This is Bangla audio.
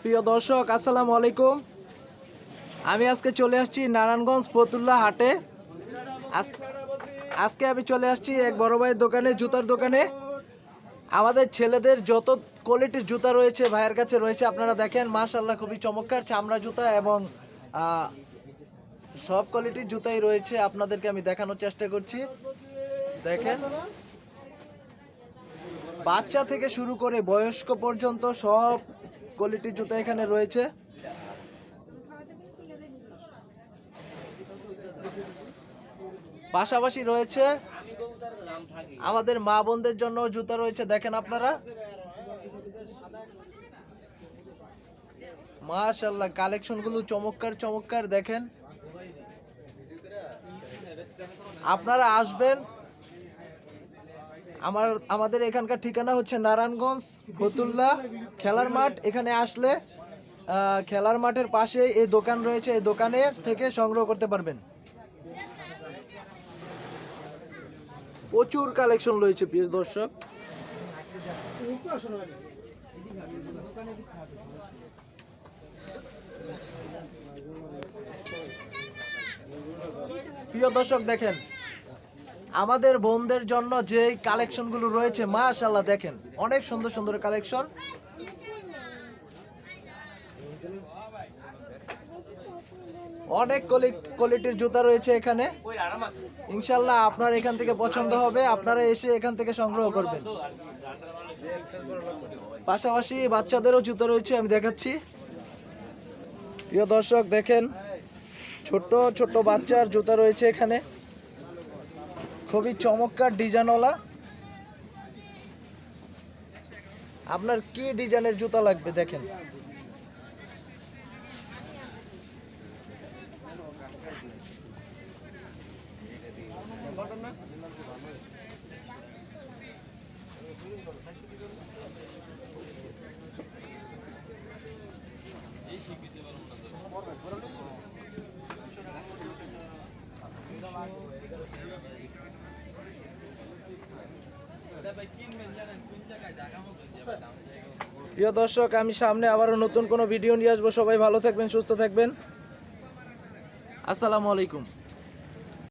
প্রিয় দর্শক, আসসালামু আলাইকুম। আমি আজকে চলে আসছি নারায়ণগঞ্জ ফতুল্লা হাটে। আজকে আমি চলে আসছি এক বড় ভাইয়ের দোকানে, জুতার দোকানে। আমাদের ছেলেদের যত কোয়ালিটির জুতা রয়েছে ভাইয়ের কাছে রয়েছে। আপনারা দেখেন, মাশাআল্লাহ, খুবই চমৎকার চামড়া জুতা এবং সব কোয়ালিটির জুতাই রয়েছে। আপনাদেরকে আমি দেখানোর চেষ্টা করছি। দেখেন, বাচ্চা থেকে শুরু করে বয়স্ক পর্যন্ত সব কোয়ালিটির জুতা এখানে রয়েছে। পাশাপাশি রয়েছে আমাদের মা বোনদের জন্য জুতা রয়েছে। দেখেন আপনারা, মাশাআল্লাহ, কালেকশনগুলো চমৎকার চমৎকার। দেখেন, আপনারা আসবেন। আমাদের এখানকার ঠিকানা হচ্ছে নারায়ণগঞ্জ ফতুল্লা খেলার মাঠ। এখানে আসলে খেলার মাঠের পাশে এই দোকান রয়েছে, এই দোকানে থেকে সংগ্রহ করতে পারবেন। প্রচুর কালেকশন রয়েছে প্রিয় দর্শক। প্রিয় দর্শক, দেখেন আমাদের বোনদের জন্য যে কালেকশনগুলো রয়েছে, মাশাআল্লাহ, দেখেন অনেক সুন্দর সুন্দর কালেকশন। অনেক কোয়ালিটির জুতা রয়েছে এখানে। ইনশাআল্লাহ আপনার এখান থেকে পছন্দ হবে, আপনারা এসে এখান থেকে সংগ্রহ করবেন। পাশাপাশি বাচ্চাদেরও জুতা রয়েছে, আমি দেখাচ্ছি। প্রিয় দর্শক, দেখেন ছোট ছোট বাচ্চার জুতা রয়েছে এখানে, খুবই চমৎকার ডিজাইনওয়ালা। আপনার কি ডিজাইনের জুতা লাগবে দেখেন। প্রিয় দর্শক, আমি সামনে আবারও নতুন কোনো ভিডিও নিয়ে আসবো। সবাই ভালো থাকবেন, সুস্থ থাকবেন। আসসালামু আলাইকুম।